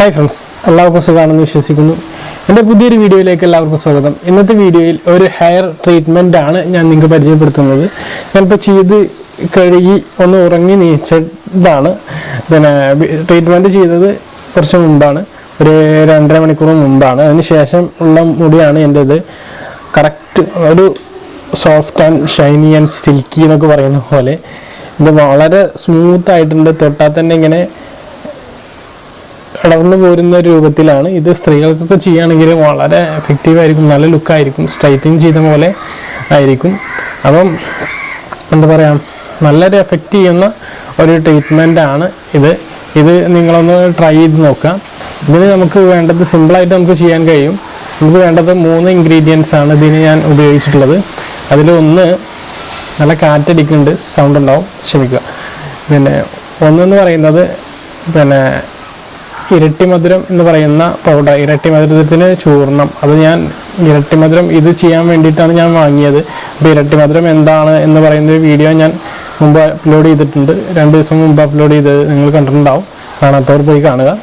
Hi friends, എല്ലാവർക്കും സുഖമാണെന്ന് വിശ്വസിക്കുന്നു. എൻ്റെ പുതിയൊരു വീഡിയോയിലേക്ക് എല്ലാവർക്കും സ്വാഗതം. ഇന്നത്തെ വീഡിയോയിൽ ഒരു ഹെയർ ട്രീറ്റ്മെൻ്റ് ആണ് ഞാൻ നിങ്ങൾക്ക് പരിചയപ്പെടുത്തുന്നത്. ഞാനിപ്പോൾ ചെയ്ത് കഴുകി ഒന്ന് ഉറങ്ങി നീച്ചതാണ്. പിന്നെ ട്രീറ്റ്മെൻറ്റ് ചെയ്തത് കുറച്ച് മുമ്പാണ്, ഒരു 2.5 മണിക്കൂർ മുമ്പാണ്. അതിന് ശേഷം ഉള്ള മുടിയാണ് എൻ്റേത്. കറക്റ്റ് ഒരു soft and Shiny and silky എന്നൊക്കെ പറയുന്ന പോലെ ഇത് വളരെ സ്മൂത്തായിട്ടുണ്ട്. തൊട്ടാൽ തന്നെ ഇങ്ങനെ അടർന്നു പോരുന്ന രൂപത്തിലാണ്. ഇത് സ്ത്രീകൾക്കൊക്കെ ചെയ്യുകയാണെങ്കിൽ വളരെ എഫക്റ്റീവായിരിക്കും, നല്ല ലുക്കായിരിക്കും, സ്ട്രൈറ്റിങ് ചെയ്ത പോലെ ആയിരിക്കും. അപ്പം എന്താ പറയുക, നല്ലൊരു എഫക്റ്റ് ചെയ്യുന്ന ഒരു ട്രീറ്റ്മെൻറ്റാണ് ഇത് നിങ്ങളൊന്ന് ട്രൈ ചെയ്ത് നോക്കാം. ഇതിന് നമുക്ക് വേണ്ടത് സിമ്പിളായിട്ട് നമുക്ക് ചെയ്യാൻ കഴിയും. നമുക്ക് വേണ്ടത് 3 ഇൻഗ്രീഡിയൻസ് ആണ് ഇതിന് ഞാൻ ഉപയോഗിച്ചിട്ടുള്ളത്. അതിലൊന്ന് നല്ല കാറ്റടിക്കുന്നുണ്ട്, സൗണ്ട് ഉണ്ടാവും, ക്ഷമിക്കുക. പിന്നെ ഒന്നെന്ന് പറയുന്നത് ഇരട്ടി മധുരം എന്ന് പറയുന്ന പൗഡർ, ഇരട്ടി മധുരത്തിന് ചൂർണം. അത് ഞാൻ ഇരട്ടി മധുരം ഇത് ചെയ്യാൻ വേണ്ടിയിട്ടാണ് ഞാൻ വാങ്ങിയത്. അപ്പോൾ ഇരട്ടി മധുരം എന്താണ് എന്ന് പറയുന്ന ഒരു വീഡിയോ ഞാൻ മുമ്പ് അപ്ലോഡ് ചെയ്തിട്ടുണ്ട്. 2 ദിവസം മുമ്പ് അപ്ലോഡ് ചെയ്ത് നിങ്ങൾ കണ്ടിട്ടുണ്ടാവും. കാണാത്തവർ പോയി കാണുക.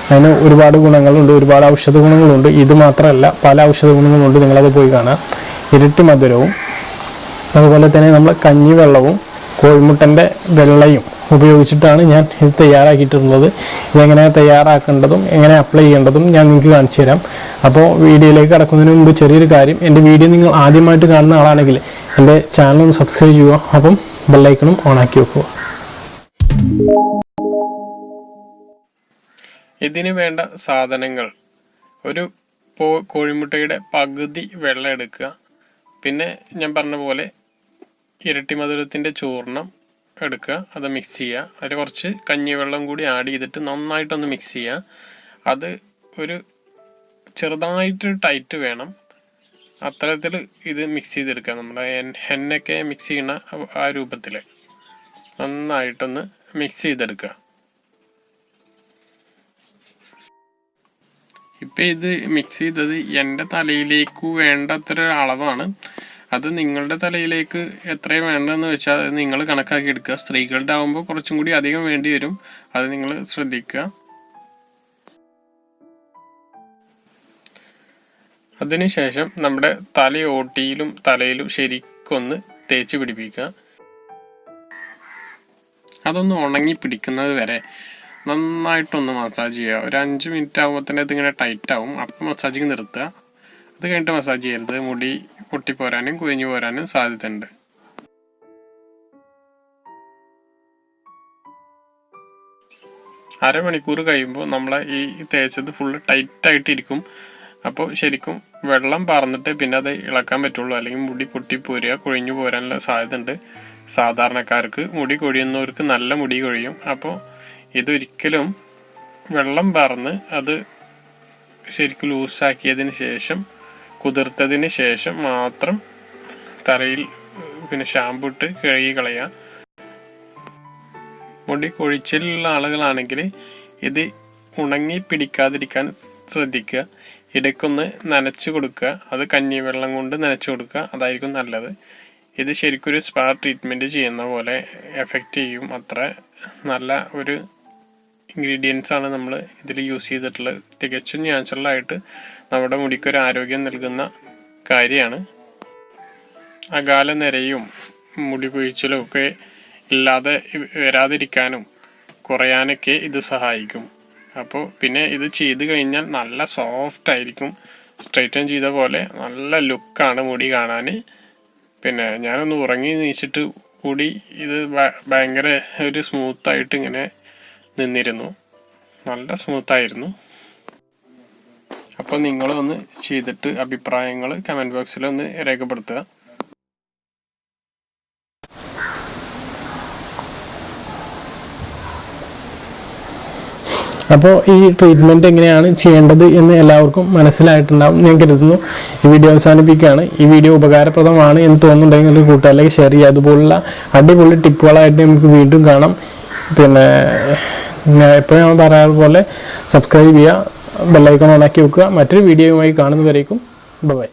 അതിന് ഒരുപാട് ഗുണങ്ങളുണ്ട്, ഒരുപാട് ഔഷധ ഗുണങ്ങളുണ്ട്. ഇത് മാത്രമല്ല, പല ഔഷധ ഗുണങ്ങളുണ്ട്, നിങ്ങളത് പോയി കാണുക. ഇരട്ടി മധുരവും അതുപോലെ തന്നെ നമ്മൾ കഞ്ഞിവെള്ളവും കോഴിമുട്ടൻ്റെ വെള്ളയും ഉപയോഗിച്ചിട്ടാണ് ഞാൻ ഇത് തയ്യാറാക്കിയിട്ടുള്ളത്. ഇതെങ്ങനെ തയ്യാറാക്കേണ്ടതും എങ്ങനെ അപ്ലൈ ചെയ്യേണ്ടതും ഞാൻ നിങ്ങൾക്ക് കാണിച്ചു തരാം. അപ്പോൾ വീഡിയോയിലേക്ക് കടക്കുന്നതിന് മുമ്പ് ചെറിയൊരു കാര്യം, എൻ്റെ വീഡിയോ നിങ്ങൾ ആദ്യമായിട്ട് കാണുന്ന ആളാണെങ്കിൽ എൻ്റെ ചാനൽ ഒന്ന് സബ്സ്ക്രൈബ് ചെയ്യുക, അപ്പം ബെല്ലൈക്കണും ഓണാക്കി വെക്കുക. ഇതിന് വേണ്ട സാധനങ്ങൾ: ഒരു കോഴിമുട്ടയുടെ പകുതി വെള്ളം എടുക്കുക. പിന്നെ ഞാൻ പറഞ്ഞ പോലെ ഇരട്ടി മധുരത്തിൻ്റെ ചൂർണം എടുക്കുക, അത് മിക്സ് ചെയ്യുക. അതിൽ കുറച്ച് കഞ്ഞിവെള്ളം കൂടി ആഡ് ചെയ്തിട്ട് നന്നായിട്ടൊന്ന് മിക്സ് ചെയ്യുക. അത് ഒരു ചെറുതായിട്ട് ടൈറ്റ് വേണം, അത്തരത്തിൽ ഇത് മിക്സ് ചെയ്തെടുക്കുക. നമ്മുടെ ഹെന്നൊക്കെ മിക്സ് ചെയ്യുന്ന ആ രൂപത്തിൽ നന്നായിട്ടൊന്ന് മിക്സ് ചെയ്തെടുക്കുക. ഇപ്പം ഇത് മിക്സ് ചെയ്തത് എൻ്റെ തലയിലേക്ക് വേണ്ടത്ര അളവാണ്. അത് നിങ്ങളുടെ തലയിലേക്ക് എത്രയും വേണ്ടതെന്ന് വെച്ചാൽ അത് നിങ്ങൾ കണക്കാക്കി എടുക്കുക. സ്ത്രീകളുടെ ആകുമ്പോൾ കുറച്ചും കൂടി അധികം വേണ്ടി വരും, അത് നിങ്ങൾ ശ്രദ്ധിക്കുക. അതിനുശേഷം നമ്മുടെ തലയോട്ടിയിലും തലയിലും ശരിക്കൊന്ന് തേച്ച് പിടിപ്പിക്കുക. അതൊന്ന് ഉണങ്ങി പിടിക്കുന്നത് വരെ നന്നായിട്ടൊന്ന് മസാജ് ചെയ്യുക. ഒരു 5 മിനിറ്റ് ആകുമ്പോൾ തന്നെ ഇതിങ്ങനെ ടൈറ്റ് ആവും. അപ്പം മസാജിങ് നിർത്തുക. അത് കഴിഞ്ഞിട്ട് മസാജ് ചെയ്യരുത്, മുടി പൊട്ടിപ്പോരാനും കുഴിഞ്ഞു പോരാനും സാധ്യതയുണ്ട്. അരമണിക്കൂർ കഴിയുമ്പോൾ നമ്മളെ ഈ തേച്ചത് ഫുള്ള് ടൈറ്റായിട്ടിരിക്കും. അപ്പോൾ ശരിക്കും വെള്ളം പാർന്നിട്ട് പിന്നെ അത് ഇളക്കാൻ പറ്റുള്ളൂ, അല്ലെങ്കിൽ മുടി പൊട്ടിപ്പോരുക, കുഴിഞ്ഞു പോരാനുള്ള സാധ്യതയുണ്ട്. സാധാരണക്കാർക്ക് മുടി കൊഴിയുന്നവർക്ക് നല്ല മുടി കൊഴിയും. അപ്പോൾ ഇതൊരിക്കലും വെള്ളം പാർന്ന് അത് ശരിക്കും ലൂസാക്കിയതിന് ശേഷം, കുതിർത്തതിന് ശേഷം മാത്രം തലയിൽ ഷാമ്പു ഇട്ട് കഴുകി കളയുക. മുടി കൊഴിച്ചിലുള്ള ആളുകളാണെങ്കിൽ ഇത് ഉണങ്ങി പിടിക്കാതിരിക്കാൻ ശ്രദ്ധിക്കുക. ഇടയ്ക്കൊന്ന് നനച്ച് കൊടുക്കുക, അത് കഞ്ഞിവെള്ളം കൊണ്ട് നനച്ച് കൊടുക്കുക, അതായിരിക്കും നല്ലത്. ഇത് ശരിക്കൊരു സ്പാ ട്രീറ്റ്മെൻറ്റ് ചെയ്യുന്ന പോലെ എഫക്റ്റ് ചെയ്യും. അത്ര നല്ല ഒരു ഇൻഗ്രീഡിയൻസ് ആണ് നമ്മൾ ഇതിൽ യൂസ് ചെയ്തിട്ടുള്ളത്. തികച്ചും നാച്ചുറലായിട്ട് നമ്മുടെ മുടിക്കൊരു ആരോഗ്യം നൽകുന്ന കാര്യമാണ്. അകാല നിരയും മുടി പൊഴിച്ചിലും ഒക്കെ ഇല്ലാതെ വരാതിരിക്കാനും കുറയാനൊക്കെ ഇത് സഹായിക്കും. അപ്പോൾ പിന്നെ ഇത് ചെയ്ത് കഴിഞ്ഞാൽ നല്ല സോഫ്റ്റ് ആയിരിക്കും, സ്ട്രൈറ്റൻ ചെയ്ത പോലെ നല്ല ലുക്കാണ് മുടി കാണാൻ. പിന്നെ ഞാനൊന്ന് ഉറങ്ങി നീച്ചിട്ട് കൂടി ഇത് ഭയങ്കര ഒരു സ്മൂത്തായിട്ട് ഇങ്ങനെ നിന്നിരുന്നു, നല്ല സ്മൂത്തായിരുന്നു. അപ്പോൾ നിങ്ങളൊന്ന് ചെയ്തിട്ട് അഭിപ്രായങ്ങൾ കമൻറ്റ് ബോക്സിൽ ഒന്ന് രേഖപ്പെടുത്തുക. അപ്പോൾ ഈ ട്രീറ്റ്മെൻറ്റ് എങ്ങനെയാണ് ചെയ്യേണ്ടത് എന്ന് എല്ലാവർക്കും മനസ്സിലായിട്ടുണ്ടാകും ഞാൻ കരുതുന്നു. ഈ വീഡിയോ അവസാനിപ്പിക്കുകയാണ്. ഈ വീഡിയോ ഉപകാരപ്രദമാണ് എന്ന് തോന്നുന്നുണ്ടെങ്കിൽ കൂട്ടുകാരിലേക്ക് ഷെയർ ചെയ്യുക. അതുപോലുള്ള അടിപൊളി ടിപ്പുകളായിട്ട് നമുക്ക് വീണ്ടും കാണാം. പിന്നെ എപ്പോഴും ഞാൻ പറയാറ് പോലെ സബ്സ്ക്രൈബ് ചെയ്യുക, ബെല്ലൈക്കൺ ഓണാക്കി വെക്കുക. മറ്റൊരു വീഡിയോയുമായി കാണുന്നവരേക്കും ബൈ.